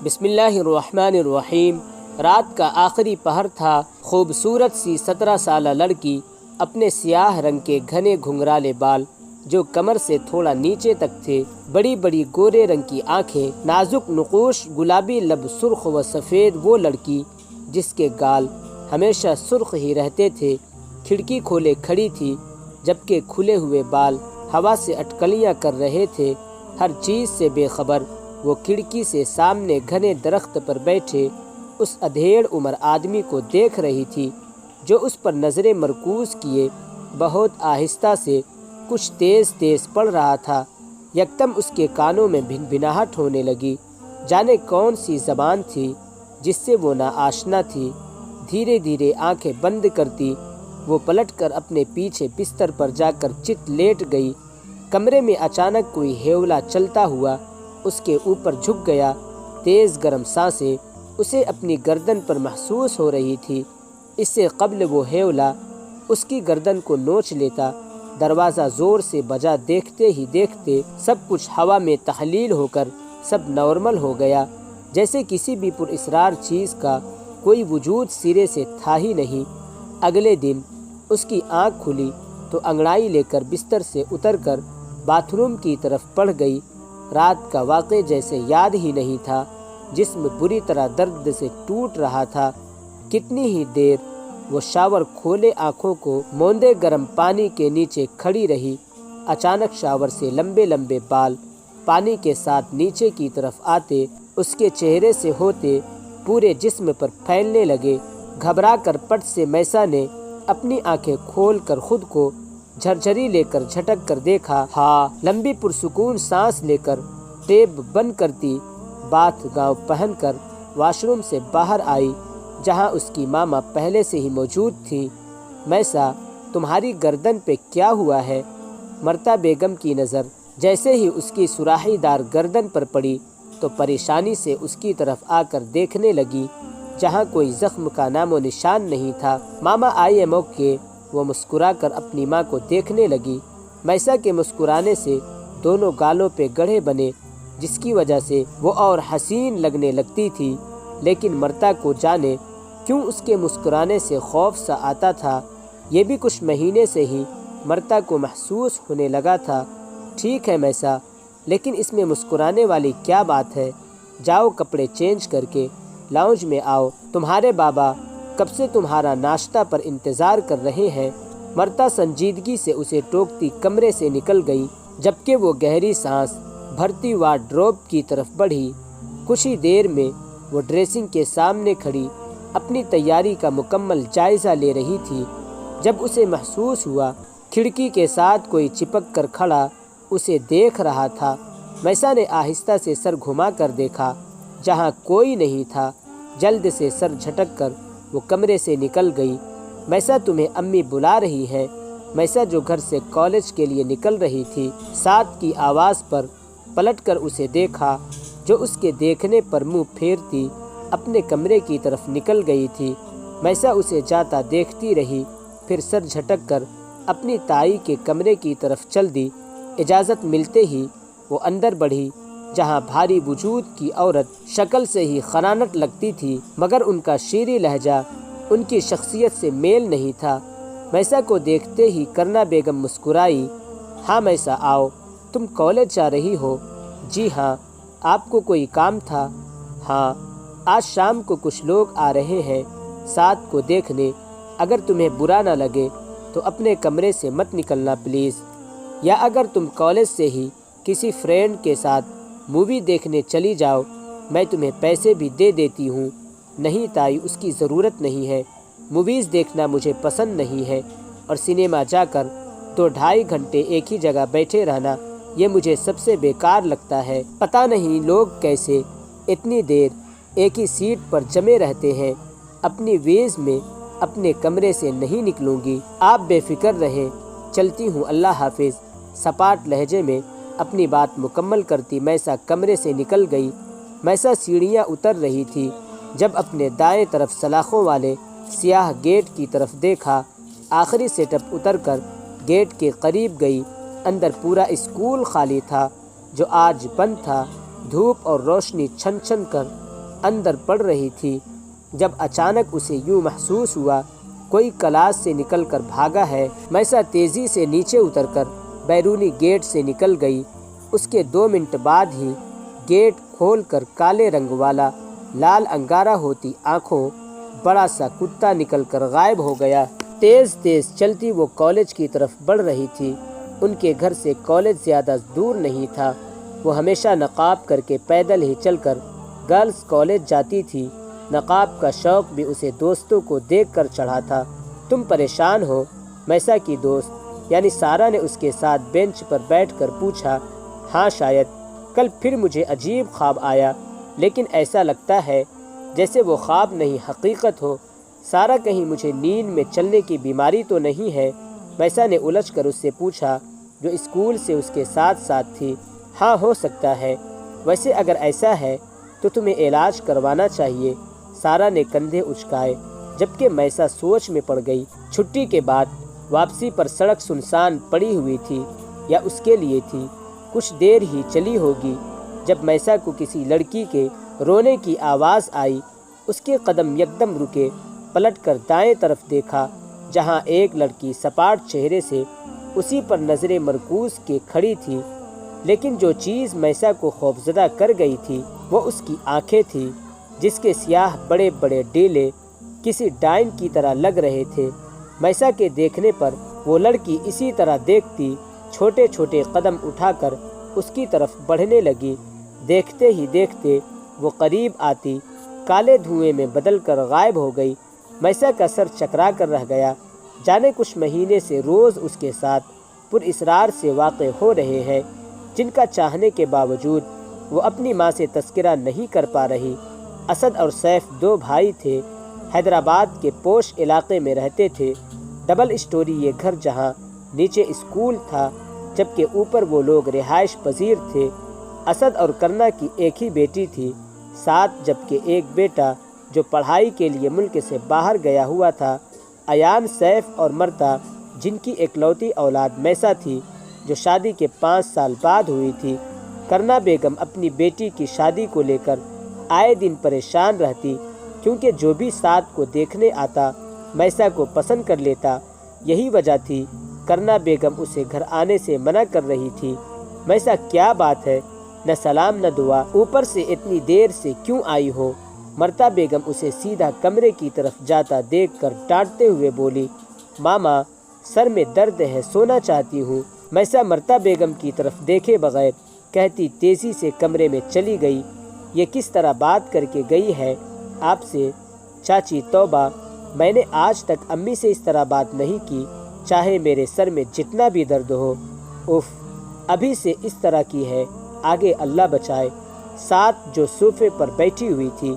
بسم اللہ الرحمن الرحیم۔ رات کا آخری پہر تھا۔ خوبصورت سی 17 سالہ لڑکی اپنے سیاہ رنگ کے گھنے گھنگرالے بال جو کمر سے تھوڑا نیچے تک تھے، بڑی بڑی گورے رنگ کی آنکھیں، نازک نقوش، گلابی لب، سرخ و سفید، وہ لڑکی جس کے گال ہمیشہ سرخ ہی رہتے تھے، کھڑکی کھولے کھڑی تھی، جبکہ کھلے ہوئے بال ہوا سے اٹکلیاں کر رہے تھے۔ ہر چیز سے بے خبر وہ کھڑکی سے سامنے گھنے درخت پر بیٹھے اس ادھیڑ عمر آدمی کو دیکھ رہی تھی جو اس پر نظریں مرکوز کیے بہت آہستہ سے کچھ تیز تیز پڑھ رہا تھا۔ یکدم اس کے کانوں میں بھنبھناہٹ ہونے لگی، جانے کون سی زبان تھی جس سے وہ ناآشنا تھی۔ دھیرے دھیرے آنکھیں بند کرتی وہ پلٹ کر اپنے پیچھے بستر پر جا کر چت لیٹ گئی۔ کمرے میں اچانک کوئی ہیولا چلتا ہوا اس کے اوپر جھک گیا۔ تیز گرم سانسیں اسے اپنی گردن پر محسوس ہو رہی تھی۔ اس سے قبل وہ ہیولا اس کی گردن کو نوچ لیتا۔ دروازہ زور سے بجا، دیکھتے ہی دیکھتے سب کچھ ہوا میں تحلیل ہو کر سب نارمل ہو گیا، جیسے کسی بھی پراسرار چیز کا کوئی وجود سرے سے تھا ہی نہیں۔ اگلے دن اس کی آنکھ کھلی تو انگڑائی لے کر بستر سے اتر کر باتھ روم کی طرف بڑھ گئی۔ رات کا واقعہ جیسے یاد ہی نہیں تھا، جسم بری طرح درد سے ٹوٹ رہا تھا۔ کتنی ہی دیر وہ شاور کھولے آنکھوں کو موندے گرم پانی کے نیچے کھڑی رہی۔ اچانک شاور سے لمبے لمبے بال پانی کے ساتھ نیچے کی طرف آتے اس کے چہرے سے ہوتے پورے جسم پر پھیلنے لگے۔ گھبرا کر پٹ سے میسا نے اپنی آنکھیں کھول کر خود کو جھرجھری لے کر جھٹک کر دیکھا۔ لمبی پرسکون سانس لے کر ٹیب بند کرتی باتھ گاؤن پہن کر واش روم سے باہر آئی، جہاں اس کی ماما پہلے سے ہی موجود تھی۔ میسا، تمہاری گردن پہ کیا ہوا ہے؟ مرتا بیگم کی نظر جیسے ہی اس کی سراخی دار گردن پر پڑی تو پریشانی سے اس کی طرف آ کر دیکھنے لگی، جہاں کوئی زخم کا نام و نشان نہیں تھا۔ ماما آئی ایم اوکے، وہ مسکرا کر اپنی ماں کو دیکھنے لگی۔ میسا کے مسکرانے سے دونوں گالوں پہ گڑھے بنے، جس کی وجہ سے وہ اور حسین لگنے لگتی تھی، لیکن مرتا کو جانے کیوں اس کے مسکرانے سے خوف سا آتا تھا۔ یہ بھی کچھ مہینے سے ہی مرتا کو محسوس ہونے لگا تھا۔ ٹھیک ہے میسا، لیکن اس میں مسکرانے والی کیا بات ہے؟ جاؤ کپڑے چینج کر کے لاؤنج میں آؤ، تمہارے بابا کب سے تمہارا ناشتہ پر انتظار کر رہے ہیں۔ مرتا سنجیدگی سے اسے ٹوکتی کمرے سے نکل گئی، جبکہ وہ گہری سانس بھرتی وارڈروب کی طرف بڑھی۔ کچھ ہی دیر میں وہ ڈریسنگ کے سامنے کھڑی اپنی تیاری کا مکمل جائزہ لے رہی تھی، جب اسے محسوس ہوا کھڑکی کے ساتھ کوئی چپک کر کھڑا اسے دیکھ رہا تھا۔ میسا نے آہستہ سے سر گھما کر دیکھا، جہاں کوئی نہیں تھا۔ جلد سے سر جھٹک کر وہ کمرے سے نکل گئی۔ میسا، تمہیں امی بلا رہی ہیں۔ میسا جو گھر سے کالج کے لیے نکل رہی تھی، ساتھ کی آواز پر پلٹ کر اسے دیکھا، جو اس کے دیکھنے پر منہ پھیرتی اپنے کمرے کی طرف نکل گئی تھی۔ میسا اسے جاتا دیکھتی رہی، پھر سر جھٹک کر اپنی تائی کے کمرے کی طرف چل دی۔ اجازت ملتے ہی وہ اندر بڑھی، جہاں بھاری وجود کی عورت شکل سے ہی خنانٹ لگتی تھی، مگر ان کا شیریں لہجہ ان کی شخصیت سے میل نہیں تھا۔ میسا کو دیکھتے ہی کرنا بیگم مسکرائی۔ ہاں میسا، آؤ، تم کالج جا رہی ہو؟ جی ہاں۔ آپ کو کوئی کام تھا؟ ہاں، آج شام کو کچھ لوگ آ رہے ہیں ساتھ کو دیکھنے، اگر تمہیں برا نہ لگے تو اپنے کمرے سے مت نکلنا پلیز، یا اگر تم کالج سے ہی کسی فرینڈ کے ساتھ مووی دیکھنے چلی جاؤ، میں تمہیں پیسے بھی دے دیتی ہوں۔ نہیں تائی، اس کی ضرورت نہیں ہے، موویز دیکھنا مجھے پسند نہیں ہے، اور سنیما جا کر 2-2.5 گھنٹے ایک ہی جگہ بیٹھے رہنا یہ مجھے سب سے بیکار لگتا ہے۔ پتہ نہیں لوگ کیسے اتنی دیر ایک ہی سیٹ پر جمے رہتے ہیں۔ اپنی ویز میں اپنے کمرے سے نہیں نکلوں گی، آپ بے فکر رہیں، چلتی ہوں، اللہ حافظ۔ سپاٹ لہجے میں اپنی بات مکمل کرتی میسا کمرے سے نکل گئی۔ میسا سیڑھیاں اتر رہی تھی جب اپنے دائیں طرف سلاخوں والے سیاہ گیٹ کی طرف دیکھا۔ آخری سیٹ اپ اتر کر گیٹ کے قریب گئی۔ اندر پورا اسکول خالی تھا، جو آج بند تھا۔ دھوپ اور روشنی چھن چھن کر اندر پڑھ رہی تھی جب اچانک اسے یوں محسوس ہوا کوئی کلاس سے نکل کر بھاگا ہے۔ میسا تیزی سے نیچے اتر کر بیرونی گیٹ سے نکل گئی۔ اس کے 2 منٹ بعد ہی گیٹ کھول کر کالے رنگ والا لال انگارہ ہوتی آنکھوں بڑا سا کتا نکل کر غائب ہو گیا۔ تیز تیز چلتی وہ کالج کی طرف بڑھ رہی تھی۔ ان کے گھر سے کالج زیادہ دور نہیں تھا۔ وہ ہمیشہ نقاب کر کے پیدل ہی چل کر گرلز کالج جاتی تھی۔ نقاب کا شوق بھی اسے دوستوں کو دیکھ کر چڑھا تھا۔ تم پریشان ہو؟ میسا کی دوست یعنی سارا نے اس کے ساتھ بینچ پر بیٹھ کر پوچھا۔ ہاں شاید کل پھر مجھے عجیب خواب آیا، لیکن ایسا لگتا ہے جیسے وہ خواب نہیں حقیقت ہو۔ سارا کہیں مجھے نیند میں چلنے کی بیماری تو نہیں ہے؟ میسا نے الجھ کر اس سے پوچھا جو اسکول سے اس کے ساتھ ساتھ تھی۔ ہاں ہو سکتا ہے، ویسے اگر ایسا ہے تو تمہیں علاج کروانا چاہیے۔ سارا نے کندھے اچکائے جبکہ میسا سوچ میں پڑ گئی۔ چھٹی کے بعد واپسی پر سڑک سنسان پڑی ہوئی تھی، یا اس کے لیے تھی۔ کچھ دیر ہی چلی ہوگی جب میسا کو کسی لڑکی کے رونے کی آواز آئی۔ اس کے قدم یکدم رکے، پلٹ کر دائیں طرف دیکھا جہاں ایک لڑکی سپاٹ چہرے سے اسی پر نظریں مرکوز کے کھڑی تھی۔ لیکن جو چیز میسا کو خوفزدہ کر گئی تھی وہ اس کی آنکھیں تھیں، جس کے سیاہ بڑے بڑے ڈیلے کسی ڈائن کی طرح لگ رہے تھے۔ میسا کے دیکھنے پر وہ لڑکی اسی طرح دیکھتی چھوٹے چھوٹے قدم اٹھا کر اس کی طرف بڑھنے لگی۔ دیکھتے ہی دیکھتے وہ قریب آتی کالے دھوئیں میں بدل کر غائب ہو گئی۔ میسا کا سر چکرا کر رہ گیا، جانے کچھ مہینے سے روز اس کے ساتھ پر اسرار سے واقع ہو رہے ہیں، جن کا چاہنے کے باوجود وہ اپنی ماں سے تذکرہ نہیں کر پا رہی۔ اسد اور سیف 2 بھائی تھے، حیدرآباد کے پوش علاقے میں رہتے تھے۔ ڈبل اسٹوری یہ گھر جہاں نیچے اسکول تھا جبکہ اوپر وہ لوگ رہائش پذیر تھے۔ اسد اور کرنا کی ایک ہی بیٹی تھی، 7 جبکہ ایک بیٹا جو پڑھائی کے لیے ملک سے باہر گیا ہوا تھا۔ ایان، سیف اور مرتا جن کی اکلوتی اولاد میسا تھی جو شادی کے 5 سال بعد ہوئی تھی۔ کرنا بیگم اپنی بیٹی کی شادی کو لے کر آئے دن پریشان رہتی، کیونکہ جو بھی ساتھ کو دیکھنے آتا میسا کو پسند کر لیتا۔ یہی وجہ تھی کرنا بیگم اسے گھر آنے سے منع کر رہی تھی۔ میسا کیا بات ہے، نہ سلام نہ دعا، اوپر سے اتنی دیر سے کیوں آئی ہو؟ مرتا بیگم اسے سیدھا کمرے کی طرف جاتا دیکھ کر ڈانٹتے ہوئے بولی، ماما سر میں درد ہے، سونا چاہتی ہوں۔ میسا مرتا بیگم کی طرف دیکھے بغیر کہتی تیزی سے کمرے میں چلی گئی۔ یہ کس طرح بات کر کے گئی ہے آپ سے؟ چاچی توبہ، میں نے آج تک امی سے اس طرح بات نہیں کی، چاہے میرے سر میں جتنا بھی درد ہو۔ اف، ابھی سے اس طرح کی ہے، آگے اللہ بچائے۔ ساتھ جو صوفے پر بیٹھی ہوئی تھی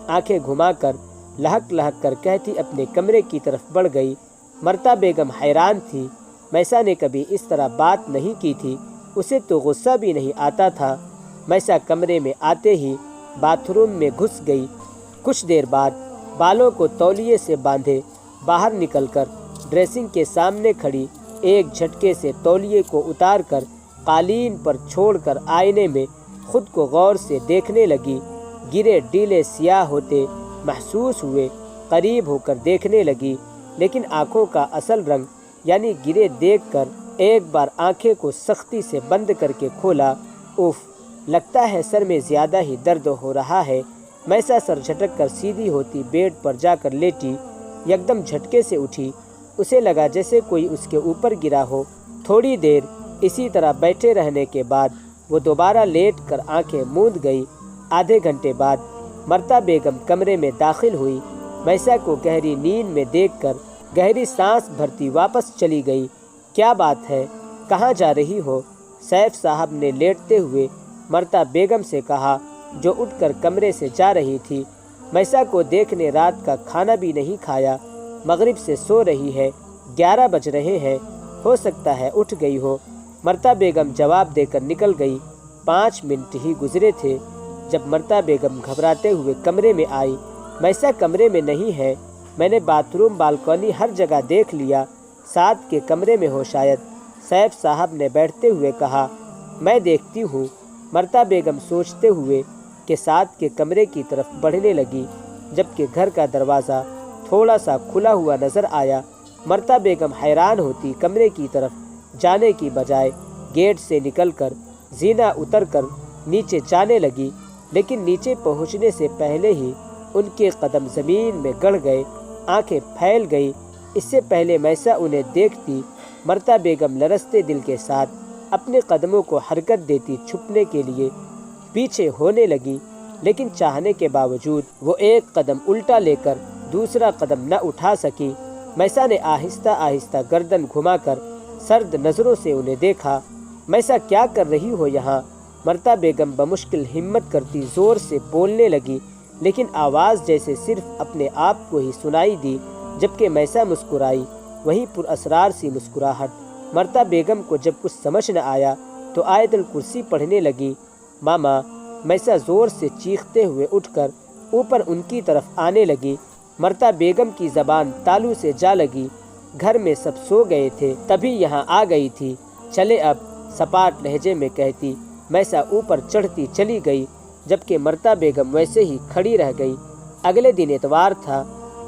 آنکھیں گھما کر لہک لہک کر کہتی اپنے کمرے کی طرف بڑھ گئی۔ مرتا بیگم حیران تھی، میسا نے کبھی اس طرح بات نہیں کی تھی، اسے تو غصہ بھی نہیں آتا تھا۔ میسا کمرے میں آتے ہی باتھ روم میں گھس گئی۔ کچھ دیر بعد بالوں کو تولیے سے باندھے باہر نکل کر ڈریسنگ کے سامنے کھڑی ایک جھٹکے سے تولیے کو اتار کر قالین پر چھوڑ کر آئینے میں خود کو غور سے دیکھنے لگی۔ گرے ڈیلے سیاہ ہوتے محسوس ہوئے، قریب ہو کر دیکھنے لگی، لیکن آنکھوں کا اصل رنگ یعنی گرے دیکھ کر ایک بار آنکھیں کو سختی سے بند کر کے کھولا۔ اف، لگتا ہے سر میں زیادہ ہی درد ہو رہا ہے۔ میسا سر جھٹک کر سیدھی ہوتی بیڈ پر جا کر لیٹی، یکدم جھٹکے سے اٹھی، اسے لگا جیسے کوئی اس کے اوپر گرا ہو۔ تھوڑی دیر اسی طرح بیٹھے رہنے کے بعد وہ دوبارہ لیٹ کر آنکھیں موند گئی۔ آدھے گھنٹے بعد مرتا بیگم کمرے میں داخل ہوئی، میسا کو گہری نیند میں دیکھ کر گہری سانس بھرتی واپس چلی گئی۔ کیا بات ہے، کہاں جا رہی ہو؟ سیف صاحب نے لیٹتے ہوئے مرتا بیگم سے کہا، جو اٹھ کر کمرے سے جا رہی تھی۔ میسا کو دیکھنے رات کا کھانا بھی نہیں کھایا، مغرب سے سو رہی ہے، 11 بج رہے ہیں، ہو سکتا ہے اٹھ گئی ہو۔ مرتا بیگم جواب دے کر نکل گئی۔ 5 منٹ ہی گزرے تھے جب مرتا بیگم گھبراتے ہوئے کمرے میں آئی۔ میسا کمرے میں نہیں ہے، میں نے باتھ روم، بالکونی ہر جگہ دیکھ لیا، ساتھ کے کمرے میں ہو شاید، سیف صاحب نے بیٹھتے ہوئے کہا۔ میں دیکھتی ہوں۔ مرتا بیگم سوچتے ہوئے کہ سعد کے کمرے کی طرف بڑھنے لگی، جبکہ گھر کا دروازہ تھوڑا سا کھلا ہوا نظر آیا۔ مرتا بیگم حیران ہوتی کمرے کی طرف جانے کی بجائے گیٹ سے نکل کر زینہ اتر کر نیچے جانے لگی، لیکن نیچے پہنچنے سے پہلے ہی ان کے قدم زمین میں گڑ گئے، آنکھیں پھیل گئیں۔ اس سے پہلے میسا انہیں دیکھتی مرتا بیگم لرزتے دل کے ساتھ اپنے قدموں کو حرکت دیتی چھپنے کے لیے پیچھے ہونے لگی، لیکن چاہنے کے باوجود وہ ایک قدم الٹا لے کر دوسرا قدم نہ اٹھا سکی۔ میسا نے آہستہ آہستہ گردن گھما کر سرد نظروں سے انہیں دیکھا۔ میسا کیا کر رہی ہو یہاں؟ مرتا بیگم بمشکل ہمت کرتی زور سے بولنے لگی، لیکن آواز جیسے صرف اپنے آپ کو ہی سنائی دی۔ جبکہ میسا مسکرائی، وہی پر اسرار سی مسکراہٹ۔ مرتا بیگم کو جب کچھ سمجھ نہ آیا تو آیت الکرسی پڑھنے لگی۔ ماما، میسا زور سے چیختے ہوئے اٹھ کر اوپر ان کی طرف آنے لگی۔ مرتا بیگم کی زبان تالو سے جا لگی۔ گھر میں سب سو گئے تھے، تبھی یہاں آ گئی تھی۔ چلے اب، سپاٹ لہجے میں کہتی میسا اوپر چڑھتی چلی گئی، جبکہ مرتا بیگم ویسے ہی کھڑی رہ گئی۔ اگلے دن اتوار تھا،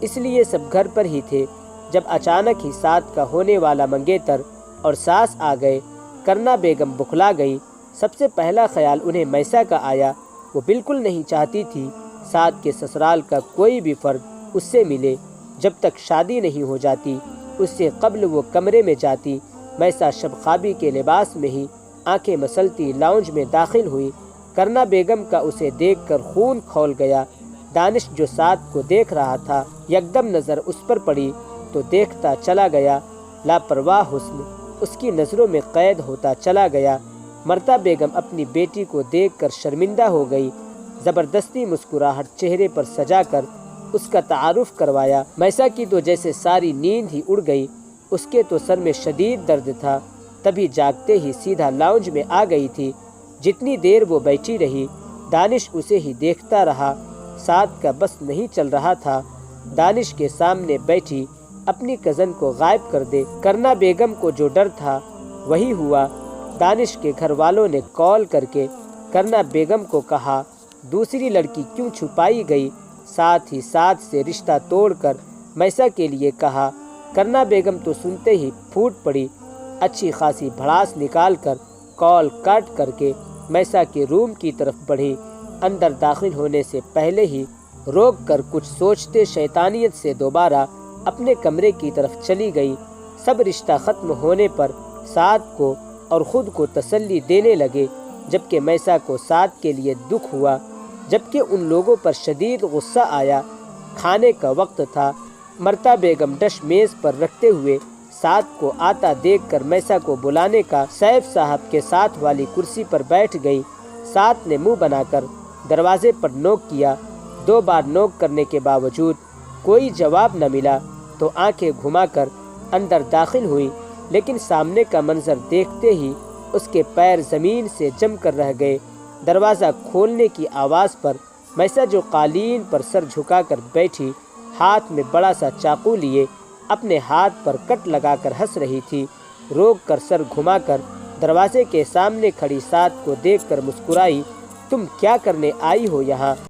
اس لیے سب گھر پر ہی تھے۔ جب اچانک ہی سعد کا ہونے والا منگیتر اور ساس آ گئے، کرنا بیگم بکھلا گئی۔ سب سے پہلا خیال انہیں میسا کا آیا۔ وہ بالکل نہیں چاہتی تھی سعد کے سسرال کا کوئی بھی فرد اس سے ملے۔ جب تک شادی نہیں ہو جاتی اس سے قبل وہ کمرے میں جاتی۔ میسا شب خوابی کے لباس میں ہی آنکھیں مسلتی لاؤنج میں داخل ہوئی۔ کرنا بیگم کا اسے دیکھ کر خون کھول گیا۔ دانش جو سعد کو دیکھ رہا تھا، یکدم نظر اس پر پڑی تو دیکھتا چلا گیا۔ لاپرواہ حسن اس کی نظروں میں قید ہوتا چلا گیا۔ مرتا بیگم اپنی بیٹی کو دیکھ کر شرمندہ ہو گئی۔ زبردستی مسکراہٹ چہرے پر سجا کر اس کا تعارف کروایا۔ میسا کی تو جیسے ساری نیند ہی اڑ گئی۔ اس کے تو سر میں شدید درد تھا، تبھی جاگتے ہی سیدھا لاؤنج میں آ گئی تھی۔ جتنی دیر وہ بیٹھی رہی، دانش اسے ہی دیکھتا رہا۔ سعد کا بس نہیں چل رہا تھا دانش کے سامنے بیٹھی اپنی کزن کو غائب کر دے۔ کرنا بیگم کو جو ڈر تھا وہی ہوا۔ دانش کے گھر والوں نے کال کر کے کرنا بیگم کو کہا دوسری لڑکی کیوں چھپائی گئی، ساتھ ہی ساتھ سے رشتہ توڑ کر میسا کے لیے کہا۔ کرنا بیگم تو سنتے ہی پھوٹ پڑی، اچھی خاصی بھڑاس نکال کر کال کاٹ کر کے میسا کے روم کی طرف بڑھی۔ اندر داخل ہونے سے پہلے ہی روک کر کچھ سوچتے شیطانیت سے دوبارہ اپنے کمرے کی طرف چلی گئی۔ سب رشتہ ختم ہونے پر سعد کو اور خود کو تسلی دینے لگے، جبکہ میسا کو سعد کے لیے دکھ ہوا، جبکہ ان لوگوں پر شدید غصہ آیا۔ کھانے کا وقت تھا۔ مرتا بیگم ڈش میز پر رکھتے ہوئے سعد کو آتا دیکھ کر میسا کو بلانے کا سیف صاحب کے ساتھ والی کرسی پر بیٹھ گئی۔ سعد نے منہ بنا کر دروازے پر نوک کیا۔ 2 بار نوک کرنے کے باوجود کوئی جواب نہ ملا تو آنکھیں گھما کر اندر داخل ہوئی، لیکن سامنے کا منظر دیکھتے ہی اس کے پیر زمین سے جم کر رہ گئے۔ دروازہ کھولنے کی آواز پر میسا جو قالین پر سر جھکا کر بیٹھی، ہاتھ میں بڑا سا چاقو لیے اپنے ہاتھ پر کٹ لگا کر ہنس رہی تھی، روک کر سر گھما کر دروازے کے سامنے کھڑی سعد کو دیکھ کر مسکرائی۔ تم کیا کرنے آئی ہو یہاں؟